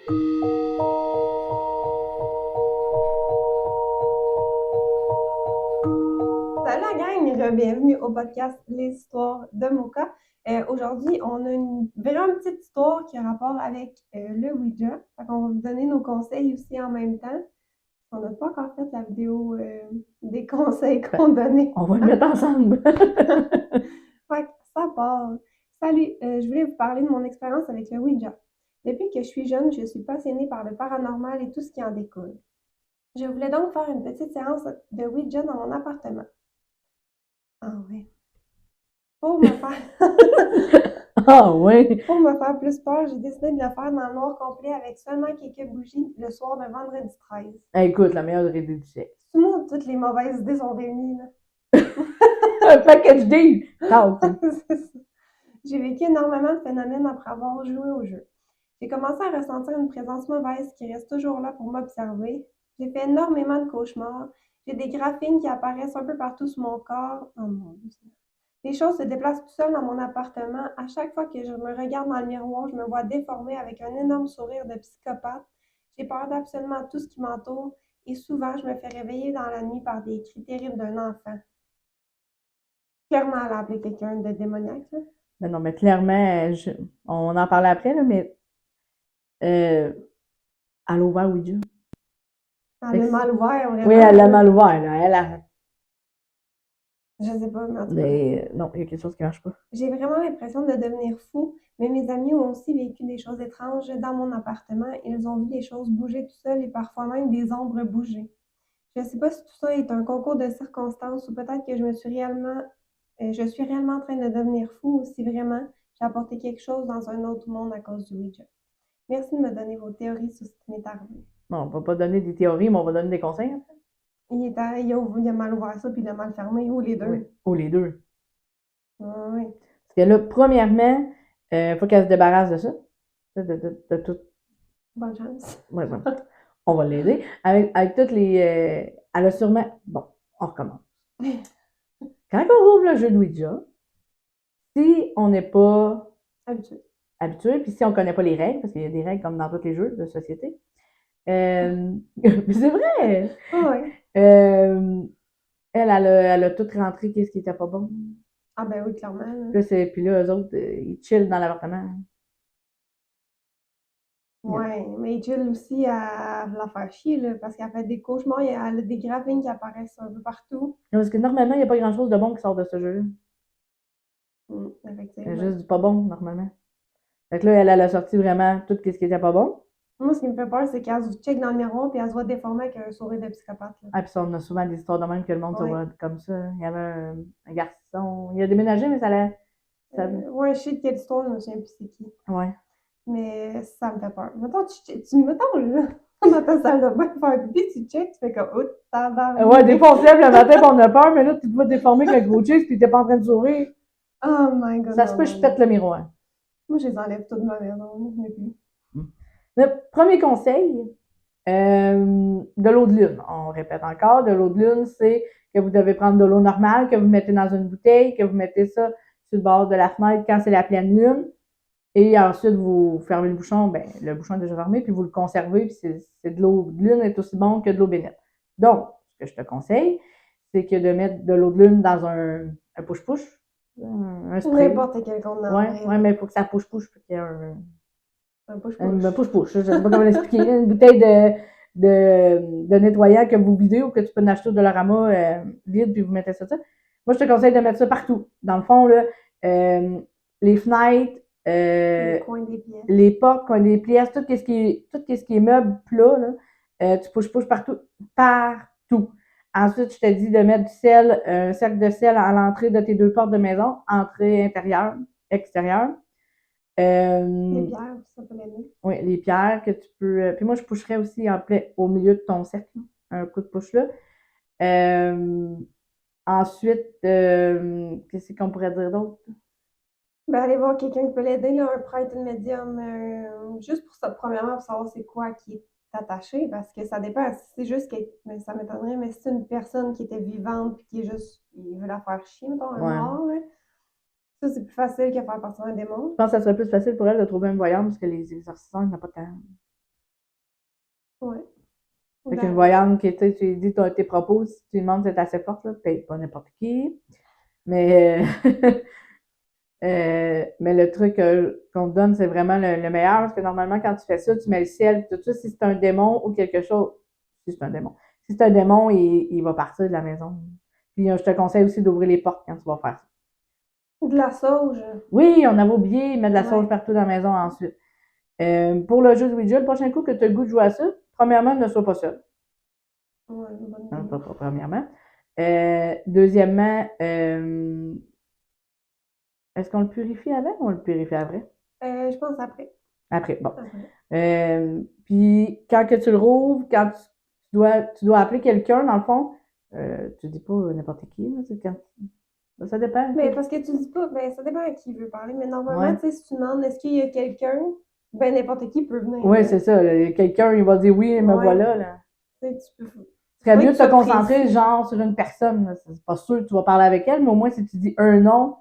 Salut la gang, bienvenue au podcast Les histoires de Moka. Aujourd'hui, on a une vraiment petite histoire qui a rapport avec le Ouija. Fait qu'on va vous donner nos conseils aussi en même temps. On n'a pas encore fait la vidéo des conseils qu'on donnait. On va le mettre ensemble. Fait que ça part. Salut, je voulais vous parler de mon expérience avec le Ouija. Depuis que je suis jeune, je suis passionnée par le paranormal et tout ce qui en découle. Je voulais donc faire une petite séance de Ouija dans mon appartement. Ah ouais. Pour me faire Ah ouais. Pour me faire plus peur, j'ai décidé de le faire dans le noir complet avec seulement quelques bougies le soir de vendredi 13. Écoute, la meilleure idée du siècle. Tout le monde, toutes les mauvaises idées sont réunies, là. Un package deal! Ah, ok. C'est ça. J'ai vécu énormément de phénomènes après avoir joué au jeu. J'ai commencé à ressentir une présence mauvaise qui reste toujours là pour m'observer. J'ai fait énormément de cauchemars. J'ai des graphines qui apparaissent un peu partout sur mon corps. Oh mon Dieu. Les choses se déplacent tout seul dans mon appartement. À chaque fois que je me regarde dans le miroir, je me vois déformée avec un énorme sourire de psychopathe. J'ai peur d'absolument tout ce qui m'entoure et souvent je me fais réveiller dans la nuit par des cris terribles d'un enfant. Clairement, elle a appelé quelqu'un de démoniaque, là. Mais non, mais clairement, on en parlait après, là, mais euh, elle a ouvert Ouija. Elle a mal ouvert, Oui, vraiment, elle l'a là. mal ouvert, là. Elle a... Je sais pas, mais en tout cas. Mais non, il y a quelque chose qui marche pas. J'ai vraiment l'impression de devenir fou, mais mes amis ont aussi vécu des choses étranges dans mon appartement. Ils ont vu des choses bouger tout seuls et parfois même des ombres bouger. Je ne sais pas si tout ça est un concours de circonstances ou peut-être que je suis réellement en train de devenir fou ou si vraiment j'ai apporté quelque chose dans un autre monde à cause du Ouija. Merci de me donner vos théories sur ce qui m'est arrivé. Non, on va pas donner des théories, mais on va donner des conseils, en fait. Il a mal ouvert ça puis il a mal fermé, ou les Oui. deux. Ou les deux. Ah oui, Parce que là, premièrement, faut qu'elle se débarrasse de ça. De tout. bonne chance. Ouais, bon. On va l'aider. Avec toutes les. Elle a sûrement. Bon, on recommence. Quand on rouvre le jeu de Ouija, si on n'est pas Habitué. habitué, puis si on ne connaît pas les règles, parce qu'il y a des règles comme dans tous les jeux de société, mais c'est vrai! Ah oui. Euh, elle a tout rentré, qu'est-ce qui était pas bon. Ah ben oui, clairement, là. Puis là, eux autres, ils chillent dans l'appartement. Yeah. Ouais, mais Jill aussi, elle la faire chier, là, parce qu'elle fait des cauchemars, elle a des gravines qui apparaissent un peu partout. Parce que normalement, il n'y a pas grand-chose de bon qui sort de ce jeu-là. Il y a Effectivement. juste du pas bon, normalement. Fait que là, elle a sorti vraiment tout ce qui était pas bon. Moi, ce qui me fait peur, c'est qu'elle se check dans le miroir puis elle se voit déformée avec un sourire de psychopathe, là. Ah, puis ça, on a souvent des histoires de même que le monde se Ouais. voit comme ça. Il y avait un garçon, il a déménagé, mais ça, Ouais, je sais de quelle histoire, je me souviens plus c'est qui. ouais. Mais ça me fait peur. Mettons, mettons, là, dans ta salle de bain, faire pipi, tu check, tu fais comme, oh, Ouais, des fois, on tabarnak. se lève le matin, pis on a peur, mais là, tu te vois déformer avec un gros cheese, pis t'es pas en train de sourire. Oh my god, Ça se non, peut que non, je pète non. le miroir. Moi, je les enlève toutes de ma maison, mais plus. Le premier conseil, de l'eau de lune. On répète encore, de l'eau de lune, c'est que vous devez prendre de l'eau normale, que vous mettez dans une bouteille, que vous mettez ça sur le bord de la fenêtre quand c'est la pleine lune. Et ensuite, vous fermez le bouchon, ben, le bouchon est déjà fermé, puis vous le conservez, puis c'est de l'eau de lune est aussi bon que de l'eau bénite. Donc, ce que je te conseille, c'est que de mettre de l'eau de lune dans un push-push, un spray. N'importe quel contenant, Ouais, vraiment. mais il faut que ça push-push, qu'il y ait Un un push-push. push-push, je sais pas comment l'expliquer, une bouteille de nettoyant que vous videz ou que tu peux en acheter au Dollarama vide, puis vous mettez ça. Moi, je te conseille de mettre ça partout. Dans le fond, là, les fenêtres, Les coins des pièces. les portes, coins des pièces, tout ce qui est meuble plat, là, tu push partout. Partout. Ensuite, je te dis de mettre du sel, un cercle de sel à l'entrée de tes deux portes de maison, entrée intérieure, extérieure. Les Euh, pierres, ça peut l'aider. oui, les pierres que tu peux. Puis moi, je pusherais aussi en plein au milieu de ton cercle, un coup de push là. Euh, ensuite, qu'est-ce qu'on pourrait dire d'autre? Ben, aller voir quelqu'un qui peut l'aider, là, un prêtre, une médium, juste pour ça, premièrement, pour savoir c'est quoi qui est attaché, parce que ça dépend. Si c'est juste mais ça m'étonnerait, mais si c'est une personne qui était vivante puis qui est juste, il veut la faire chier, mettons, un Ouais. mort, là, ça, c'est plus facile que faire partir un Je démon. pense que ça serait plus facile pour elle de trouver une voyante parce que les exorcisants, il n'y en a pas tant. Ouais. Fait qu'une voyante qui, tu sais, tu lui dis tes propos, si tu lui demandes si c'est assez forte, là, peut-être pas n'importe qui. Mais, mais le truc qu'on te donne, c'est vraiment le meilleur, parce que normalement, quand tu fais ça, tu mets le ciel, tout ça, si c'est un démon ou quelque chose, si c'est un démon. Si c'est un démon, il va partir de la maison. Puis je te conseille aussi d'ouvrir les portes quand tu vas faire ça. De la sauge. Oui, on avait oublié, mettre de la Ouais. sauge partout dans la maison ensuite. Pour le jeu de Ouija, le prochain coup que tu as le goût de jouer à ça, premièrement, ne sois pas seul. Ouais, bonne Hein, idée. premièrement. Deuxièmement, est-ce qu'on le purifie avant ou on le purifie après? Je pense après. Après, bon. Après. Puis quand que tu le rouvres, quand tu dois appeler quelqu'un, dans le fond, tu dis pas n'importe qui, là, c'est quand, ça dépend. Mais parce que tu dis pas, ben ça dépend à qui veut parler, mais normalement, Ouais. tu sais, si tu demandes est-ce qu'il y a quelqu'un, ben n'importe qui peut venir. Oui, là. c'est ça. Quelqu'un, il va dire oui, me Ouais. voilà. Là. Tu sais, tu peux. Ce serait Faudrait mieux que de tu te sois concentrer, précis. genre, sur une personne. Là. C'est pas sûr que tu vas parler avec elle, mais au moins, si tu dis un nom,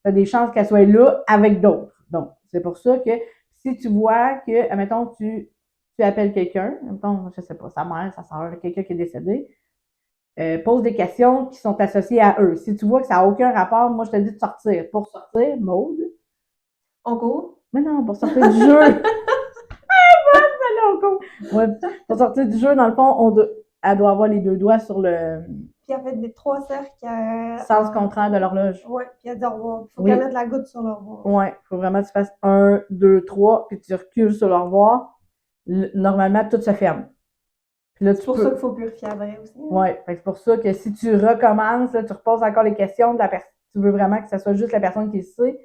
tu as des chances qu'elle soit là avec d'autres. Donc, c'est pour ça que si tu vois que, admettons, tu appelles quelqu'un, admettons, je sais pas, sa mère, sa soeur, quelqu'un qui est décédé, pose des questions qui sont associées à eux. Si tu vois que ça n'a aucun rapport, moi, je te dis de sortir. Pour sortir, Maude. On court. Mais non, pour sortir du jeu. Ouais, pour sortir du jeu, dans le fond, elle doit avoir les deux doigts sur le Puis elle fait des 3 cercles. sens contraire de l'horloge. Ouais, puis elle dit au revoir. Faut Oui. qu'elle mette la goutte sur le revoir. Ouais, faut vraiment que tu fasses 1, 2, 3, puis tu recules sur le revoir. Normalement, tout se ferme. Puis là, C'est pour ça qu'il faut purifier après aussi. Ouais, c'est pour ça que si tu recommences, là, tu reposes encore les questions de la personne. Tu veux vraiment que ce soit juste la personne qui le sait.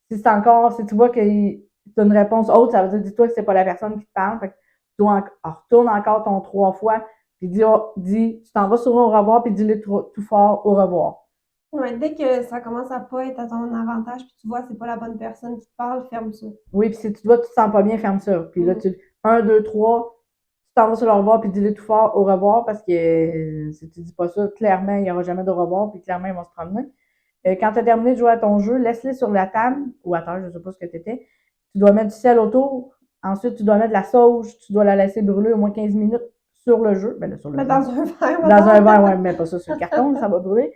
Si tu vois que tu as une réponse autre, ça veut dire dis-toi que c'est pas la personne qui te parle. Fait que tu dois retourne encore ton 3 fois, puis dis, tu t'en vas sur au revoir, puis dis-le tout fort au revoir. Ouais, dès que ça commence à pas être à ton avantage, puis tu vois que c'est pas la bonne personne qui te parle, ferme ça. Oui, puis si tu vois que tu te sens pas bien, ferme ça. Puis là, 1, 2, 3, tu t'en vas sur le revoir, puis dis-le tout fort au revoir, parce que si tu dis pas ça, clairement, il n'y aura jamais de revoir, puis clairement, ils vont se promener. Quand tu as terminé de jouer à ton jeu, laisse-les sur la table ou à terre, je ne sais pas ce que tu étais. Tu dois mettre du sel autour. Ensuite, tu dois mettre de la sauge. Tu dois la laisser brûler au moins 15 minutes sur le jeu. Ben là, sur le Mais jeu. dans un verre. Dans un verre, ouais, mais pas ça sur le carton, ça va brûler.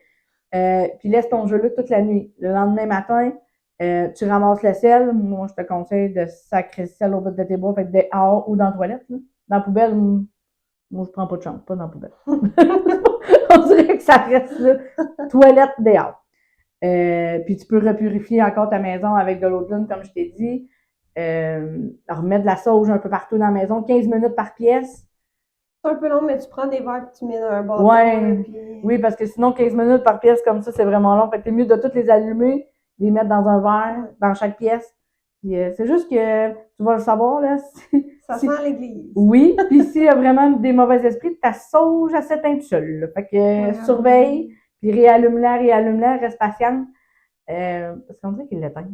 Puis laisse ton jeu là toute la nuit. Le lendemain matin, tu ramasses le sel. Moi, je te conseille de sacrer le sel au bout de tes bras, fait dehors ou dans la toilette. Là. Dans la poubelle, moi, je prends pas de chance, pas dans la poubelle. On dirait que ça reste là. Toilette dehors. Puis tu peux repurifier encore ta maison avec de l'eau de lune, comme je t'ai dit. Remettre de la sauge un peu partout dans la maison, 15 minutes par pièce. C'est un peu long, mais tu prends des verres et tu mets dans un bâton. Ouais. Là, puis... Oui, parce que sinon, 15 minutes par pièce comme ça, c'est vraiment long. Fait que c'est mieux de toutes les allumer, les mettre dans un verre, dans chaque pièce. Puis, c'est juste que tu vas le savoir, là. Ça sent l'église. Oui, puis s'il y a vraiment des mauvais esprits, ta sauge, elle s'éteint tout seul. Là. Fait que surveille, puis réallume-la, reste patiente. Parce qu'on dirait qu'il l'éteint.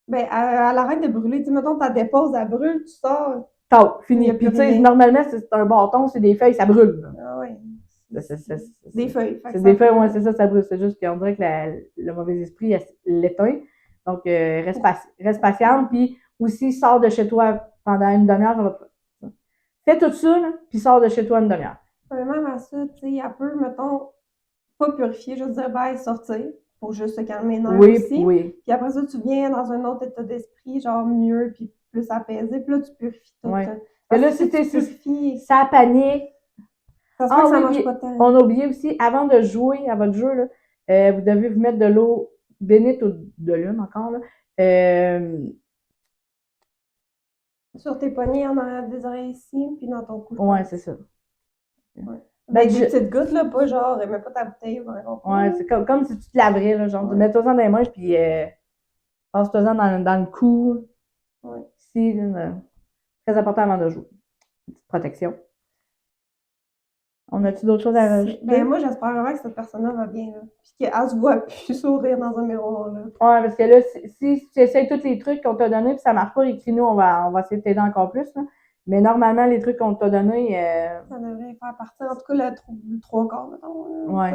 Ben, elle arrête de brûler. Dis, mettons, ta dépose, elle brûle, tu sors. Tau, fini. Puis, tu sais, normalement, c'est un bâton, c'est des feuilles, ça brûle. Ah oui. Des feuilles. C'est des feuilles, ouais, c'est ça, ça brûle. C'est juste qu'on dirait que le mauvais esprit l'éteint. Donc, reste patiente. Puis, aussi, sors de chez toi pendant une demi-heure, ça va te... Fais tout ça, là, puis sors de chez toi une demi-heure. Même à ça, tu sais, elle peut, mettons, pas purifier, juste dire, ben, sortir. Pour juste se calmer les nerfs aussi. Oui. Puis après ça, tu viens dans un autre état d'esprit, genre mieux, puis plus apaisé. Puis là, tu purifies tout. Ouais. Et là, si tu purifies, ça panique. Ça se fait que ça marche pas tant. On a oublié aussi, avant de jouer à votre jeu, là, vous devez vous mettre de l'eau bénite ou de lune encore. Là. Sur tes poignets, en arrière des oreilles ici, puis dans ton cou. Ouais, c'est ça. Ouais. Ben, des petites gouttes, là, pas genre, mets pas ta bouteille. Ouais, c'est comme si tu te laverais, là, genre, mets-toi-en dans les mains, puis passe-toi-en dans le cou. Ouais. Ici, là, très important avant de jouer. Une petite protection. On a-tu d'autres choses à rajouter? Ben, moi, j'espère vraiment que cette personne-là va bien, là. Puis qu'elle se voit plus sourire dans un miroir, là. Ouais, parce que là, si tu essayes tous les trucs qu'on t'a donnés, puis ça marche pas, écris-nous, on va essayer de t'aider encore plus, là. Mais normalement, les trucs qu'on t'a donnés... Ça devrait faire partir, en tout cas, le 3/4, mettons. Ouais.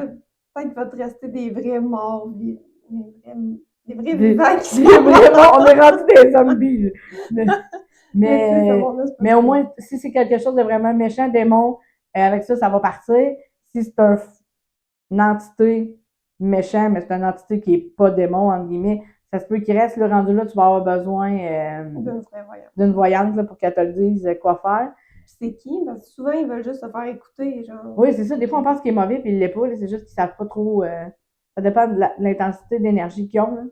Peut-être qu'il va te rester des vrais morts, des vrais vivants qui on est rendu des zombies. Mais tu sais, ce Mais, monde-là, c'est pas mais au ça. moins, si c'est quelque chose de vraiment méchant, démon, avec ça, ça va partir. Si c'est une entité méchant, mais c'est une entité qui est pas démon, entre guillemets, ça se peut qu'il reste le rendu là, tu vas avoir besoin D'une vraie voyante. d'une voyante là, pour qu'elle te dise quoi faire. Puis c'est qui? Parce que souvent, ils veulent juste se faire écouter, genre. Oui, c'est ça. Des fois, on pense qu'il est mauvais, puis il l'est pas. Là. C'est juste qu'ils savent pas trop. Ça dépend de l'intensité d'énergie qu'ils ont. Là.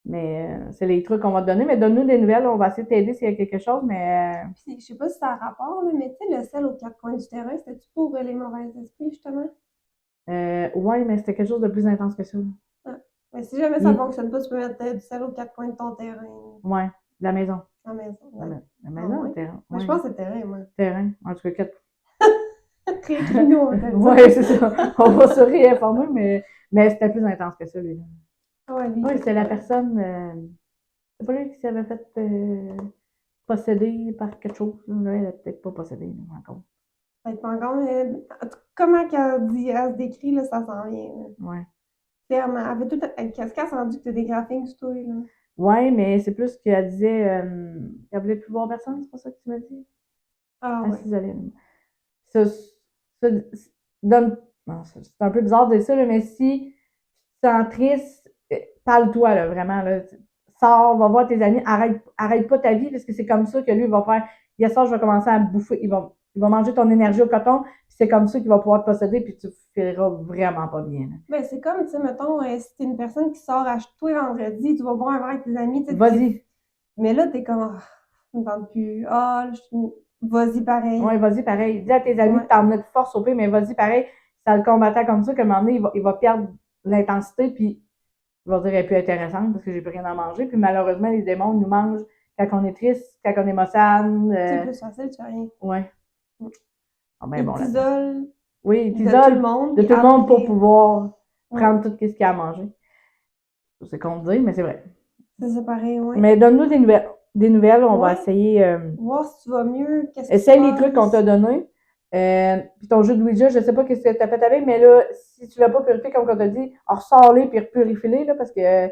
Mais c'est les trucs qu'on va te donner. Mais donne-nous des nouvelles. On va essayer de t'aider s'il y a quelque chose. Mais Puis, je sais pas si ça a rapport, là, mais tu sais, le sel aux quatre coins du terrain, c'était-tu pour les mauvais esprits, justement? ouais, mais c'était quelque chose de plus intense que ça. Ah. Mais si jamais ça fonctionne pas, tu peux mettre du sel aux quatre coins de ton terrain, Ouais, de la maison. à la maison. La Ah maison, ouais? le terrain. Mais Ouais. je pense que c'est terrain, moi. Terrain. En tout cas, Réécris-nous, on va te le dire. ouais, c'est ça. On va se réinformer, mais c'était plus intense que ça, lui. Ouais, lui, Oui, c'est la personne. C'est pas lui qui s'avait fait posséder par quelque chose. Là, elle n'a peut-être pas possédé encore. Peut-être pas encore, mais en tout cas, comment qu'elle dit, elle se décrit, là, ça s'en vient. Là. Ouais. Clairement. Elle fait tout. Qu'est-ce qu'elle s'en dit que t'as des graphiques sur toi, là? Ouais, mais c'est plus qu'elle disait qu'elle voulait plus voir personne, c'est pas ça que tu m'as dit? Ah Elle ouais. s'isolait. Ça donne. Non, c'est un peu bizarre de dire ça, là, mais si tu te sens triste, parle-toi, là, vraiment. Là. Sors, va voir tes amis, arrête pas ta vie, parce que c'est comme ça que lui va faire. Hier soir, je vais commencer à bouffer. Il va manger ton énergie au coton, puis c'est comme ça qu'il va pouvoir te posséder, puis tu fileras vraiment pas bien. Là. Ben, c'est comme, tu sais, mettons, si t'es une personne qui sort à toi vendredi, tu vas boire un verre avec tes amis, tu sais. Vas-y. Mais là, t'es comme, ah, je me tente plus. Ah, vas-y pareil. Ouais, vas-y pareil. Dis à tes amis de t'emmener de force au pire, mais vas-y pareil. Ça le combattant comme ça, qu'à un moment donné, il va perdre l'intensité, puis il va dire qu'elle est plus intéressante parce que j'ai plus rien à manger. Puis malheureusement, les démons nous mangent quand on est triste, quand on est maussade. C'est plus facile, tu fais rien. Ouais. Ah, ben Ils bon, là. t'isolent Oui, ils de tout t'isolent le monde. de puis tout le monde pour après, pouvoir prendre tout ce qu'il y a à manger. C'est con de dire, mais c'est vrai. c'est ça pareil, ouais. Mais donne-nous des nouvelles. Des nouvelles, on va essayer. Voir si tu vas mieux. Qu'est-ce qui Essaye se les passe. trucs qu'on t'a donnés. Puis ton jeu de Ouija, je sais pas qu'est-ce que t'as fait avec, mais là, si tu l'as pas purifié comme on t'a dit, ressors-les puis repurifie-les, là, parce que.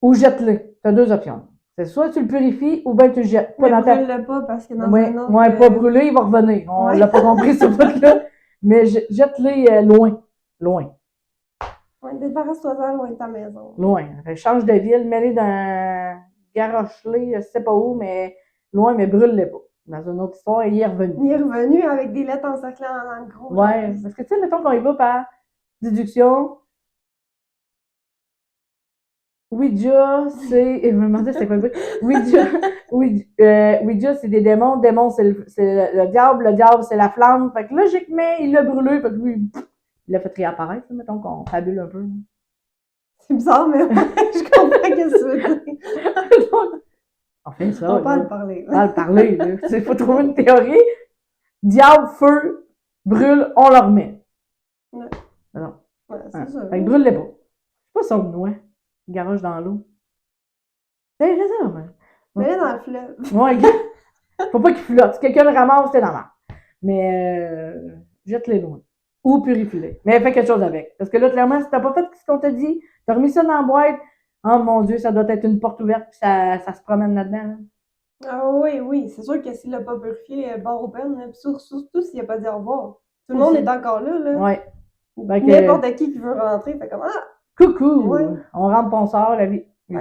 Ou jette-les. T'as deux options. C'est soit tu le purifies ou bien tu le jettes. Mais brûle-le pas parce que dans un autre. Ouais, pas brûler, il va revenir. On l'a pas compris ce bout-là. Mais jette-les loin. Loin. Ouais, débarrasse-toi-en loin de ta maison. Loin. Change de ville, mets-les dans. Garoche-les, je sais pas où, mais loin, mais brûle-les pas. Dans une autre histoire, il est revenu. Il est revenu avec des lettres encerclées en gros. Ouais, parce que tu sais, mettons qu'on y va par déduction. Ouija, c'est. Je me demandais c'était quoi le bruit. Ouija, c'est des démons. Démon, c'est le diable. Le diable, c'est la flamme. Fait que logiquement, il l'a brûlé. Fait que lui, il l'a fait réapparaître. Mettons qu'on fabule un peu. C'est bizarre, mais ouais, je comprends ce que tu veux dire. On fait ça. On parle parler. On parle parler. Il faut trouver une théorie. Diable, feu, brûle, on le remet. Ouais. Non. Ouais, c'est ça. Fait que brûle-les pas. C'est pas son noix. Il garoche dans l'eau. C'est ça, ouais. Mets-les dans le fleuve. Ouais, faut pas qu'il flotte. Si quelqu'un le ramasse, c'est normal. Mais jette-les loin. Ou purifie-les. Mais fais quelque chose avec. Parce que là, clairement, si t'as pas fait ce qu'on t'a dit, t'as remis ça dans la boîte, oh mon Dieu, ça doit être une porte ouverte puis ça se promène là-dedans. Là. Ah oui. C'est sûr que s'il l'a pas purifié, barre open, puis surtout s'il a pas dit au revoir. Tout le monde est encore là. Ouais. N'importe qui veut rentrer, fait comme ah! Coucou! Ouais. On rentre, on sort, la vie. Ouais.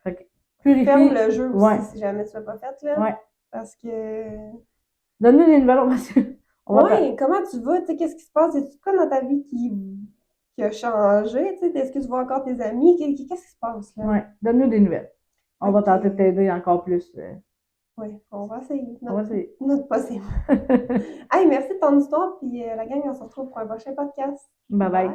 Fait que purifie. Ferme le jeu aussi si jamais tu l'as pas fait, là. Ouais. Parce que. Donne-nous des nouvelles, Comment tu vas? Qu'est-ce qui se passe? Est-ce quoi dans ta vie qui a changé? Est-ce que tu vois encore tes amis? Qu'est-ce qui se passe là? Ouais, donne-nous des nouvelles. On va tenter de t'aider encore plus. Oui, on va essayer. On va essayer. Notre possible. Hey, merci de ton histoire, puis la gang, on se retrouve pour un prochain podcast. Bye bye.